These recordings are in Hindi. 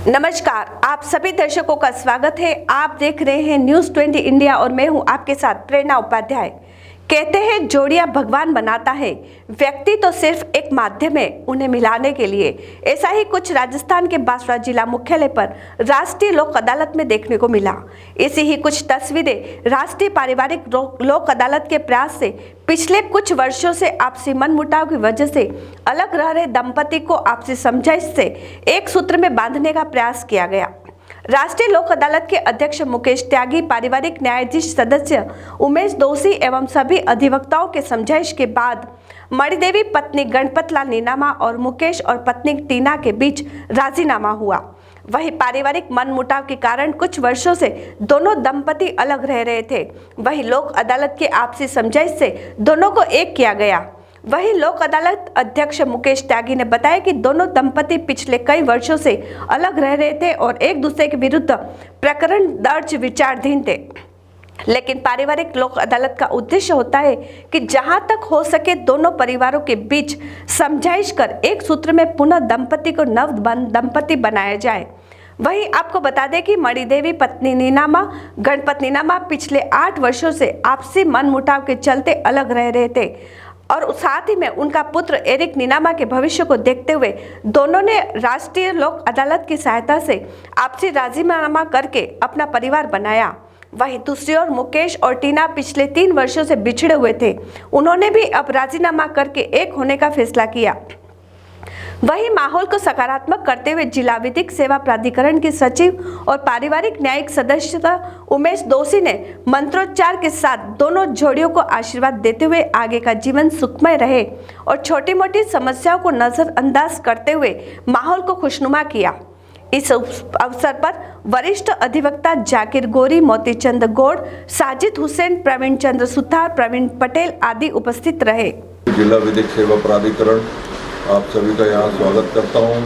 नमस्कार, आप सभी दर्शकों का स्वागत है। आप देख रहे हैं न्यूज़ 20 इंडिया और मैं हूं आपके साथ प्रेरणा उपाध्याय। कहते हैं जोड़ियां भगवान बनाता है, व्यक्ति तो सिर्फ एक माध्यम है उन्हें मिलाने के लिए। ऐसा ही कुछ राजस्थान के बांसवाड़ा जिला मुख्यालय पर राष्ट्रीय लोक अदालत में देखने को मिला। ऐसी ही कुछ तस्वीरें राष्ट्रीय पारिवारिक लोक अदालत के प्रयास से पिछले कुछ वर्षों से आपसी मनमुटाव की वजह से अलग रह रहे दंपति को आपसी समझाइश से एक सूत्र में बांधने का प्रयास किया गया। राष्ट्रीय लोक अदालत के अध्यक्ष मुकेश त्यागी, पारिवारिक न्यायाधीश सदस्य उमेश दोषी एवं सभी अधिवक्ताओं के समझाइश के बाद मणिदेवी पत्नी गणपतलाल नीनामा और मुकेश और पत्नी टीना के बीच राजीनामा हुआ। वही पारिवारिक मनमुटाव के कारण कुछ वर्षों से दोनों दंपति अलग रह रहे थे। वही लोक अदालत के आपसी समझाइश से दोनों को एक किया गया। वहीं लोक अदालत अध्यक्ष मुकेश त्यागी ने बताया कि दोनों दंपति पिछले कई वर्षों से अलग रह रहे थे और एक दूसरे के विरुद्ध प्रकरण दर्ज विचाराधीन थे, लेकिन पारिवारिक लोक अदालत का उद्देश्य होता है कि जहां तक हो सके दोनों परिवारों के बीच समझाइश कर एक सूत्र में पुनः दंपति को नव दंपति बनाया जाए। वहीं आपको बता दें कि मणिदेवी पत्नी नीनामा गणपत नीनामा पिछले 8 वर्षों से आपसी मनमुटाव के चलते अलग रह रहे थे और साथ ही में उनका पुत्र एरिक नीनामा के भविष्य को देखते हुए दोनों ने राष्ट्रीय लोक अदालत की सहायता से आपसी राजीनामा करके अपना परिवार बनाया। वहीं दूसरी ओर मुकेश और टीना पिछले 3 वर्षों से बिछड़े हुए थे, उन्होंने भी अब राजीनामा करके एक होने का फैसला किया। वहीं माहौल को सकारात्मक करते हुए जिला विधिक सेवा प्राधिकरण के सचिव और पारिवारिक न्यायिक सदस्य उमेश दोषी ने मंत्रोच्चार के साथ दोनों जोड़ियों को आशीर्वाद देते हुए आगे का जीवन सुखमय रहे और छोटी मोटी समस्याओं को नजरअंदाज करते हुए माहौल को खुशनुमा किया। इस अवसर पर वरिष्ठ अधिवक्ता जाकिर गोरी, मोतीचंद गौड़, साजिद हुसैन, प्रवीण चंद्र सुथार, प्रवीण पटेल आदि उपस्थित रहे। जिला विधिक सेवा प्राधिकरण आप सभी का यहाँ स्वागत करता हूँ।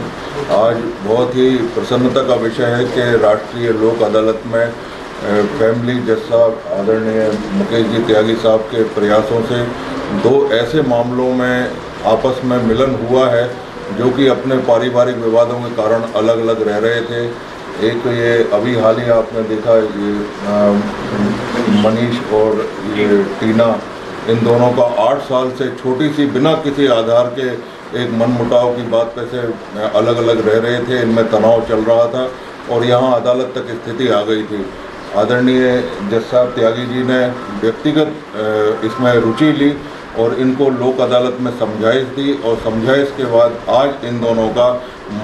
आज बहुत ही प्रसन्नता का विषय है कि राष्ट्रीय लोक अदालत में फैमिली जज साहब आदरणीय मुकेश जी त्यागी साहब के प्रयासों से 2 ऐसे मामलों में आपस में मिलन हुआ है जो कि अपने पारिवारिक विवादों के कारण अलग अलग रह रहे थे। एक तो ये अभी हाल ही आपने देखा ये मनीष और ये टीना, इन दोनों का 8 साल से छोटी सी बिना किसी आधार के एक मनमुटाव की बात पे से अलग अलग रह रहे थे। इनमें तनाव चल रहा था और यहाँ अदालत तक स्थिति आ गई थी। आदरणीय जज साहब त्यागी जी ने व्यक्तिगत इसमें रुचि ली और इनको लोक अदालत में समझाइश दी और समझाइश के बाद आज इन दोनों का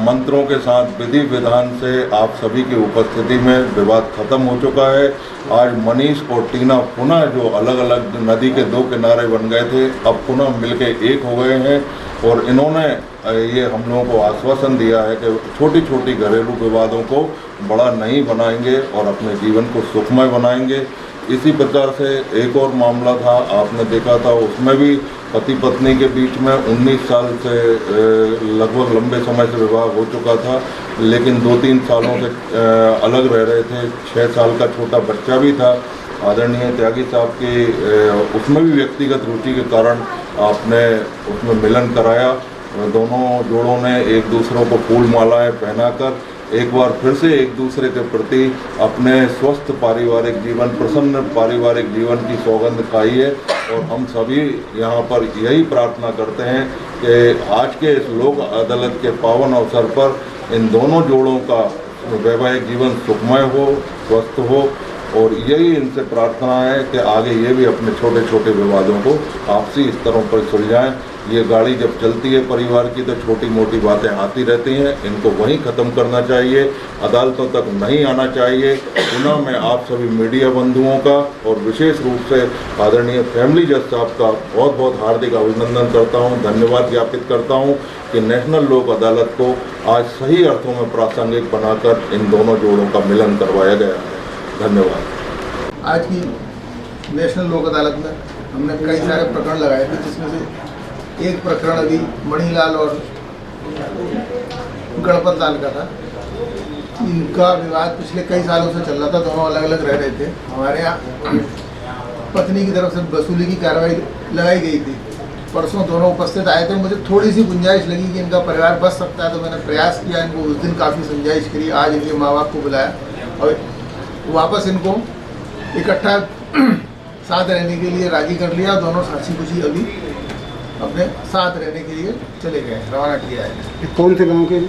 मंत्रों के साथ विधि विधान से आप सभी की उपस्थिति में विवाद खत्म हो चुका है। आज मनीष और टीना पुनः जो अलग अलग नदी के 2 किनारे बन गए थे, अब पुनः मिलके एक हो गए हैं और इन्होंने ये हम लोगों को आश्वासन दिया है कि छोटी छोटी घरेलू विवादों को बड़ा नहीं बनाएंगे और अपने जीवन को सुखमय बनाएंगे। इसी प्रकार से एक और मामला था, आपने देखा था, उसमें भी पति पत्नी के बीच में 19 साल से लगभग लंबे समय से विवाह हो चुका था, लेकिन 2-3 सालों से अलग रह रहे थे। 6 साल का छोटा बच्चा भी था। आदरणीय त्यागी साहब की उसमें भी व्यक्तिगत रुचि के कारण आपने उसमें मिलन कराया। दोनों जोड़ों ने एक दूसरों को फूल मालाएं पहनाकर एक बार फिर से एक दूसरे के प्रति अपने स्वस्थ पारिवारिक जीवन, प्रसन्न पारिवारिक जीवन की सौगंध खाई है और हम सभी यहाँ पर यही प्रार्थना करते हैं कि आज के इस लोक अदालत के पावन अवसर पर इन दोनों जोड़ों का वैवाहिक जीवन सुखमय हो, स्वस्थ हो और यही इनसे प्रार्थना है कि आगे ये भी अपने छोटे छोटे विवादों को आपसी स्तरों पर सुलझाएं। ये गाड़ी जब चलती है परिवार की तो छोटी मोटी बातें आती रहती हैं, इनको वहीं ख़त्म करना चाहिए, अदालतों तक नहीं आना चाहिए। पुनः मैं आप सभी मीडिया बंधुओं का और विशेष रूप से आदरणीय फैमिली जज साहब का बहुत बहुत हार्दिक अभिनंदन करता हूँ, धन्यवाद ज्ञापित करता हूँ कि नेशनल लोक अदालत को आज सही अर्थों में प्रासंगिक बनाकर इन दोनों जोड़ों का मिलन करवाया गया है। धन्यवाद। आज की नेशनल लोक अदालत में हमने कई सारे प्रकरण लगाए थे, जिसमें से एक प्रकरण अभी मणिलाल और गणपत लाल का था। इनका विवाद पिछले कई सालों से चल रहा था, दोनों अलग अलग रह रहे थे। हमारे यहाँ पत्नी की तरफ से वसूली की कार्रवाई लगाई गई थी परसों दोनों उपस्थित आए थे। मुझे थोड़ी सी गुंजाइश लगी कि इनका परिवार बच सकता है, तो मैंने प्रयास किया, इनको उस दिन काफ़ी समझाइश करी। आज इनके माँ बाप को बुलाया और वापस इनको इकट्ठा साथ रहने के लिए राजी कर लिया। दोनों हंसी खुशी अभी अपने साथ रहने के लिए चले गए, रवाना किया है। कौन से गांव के?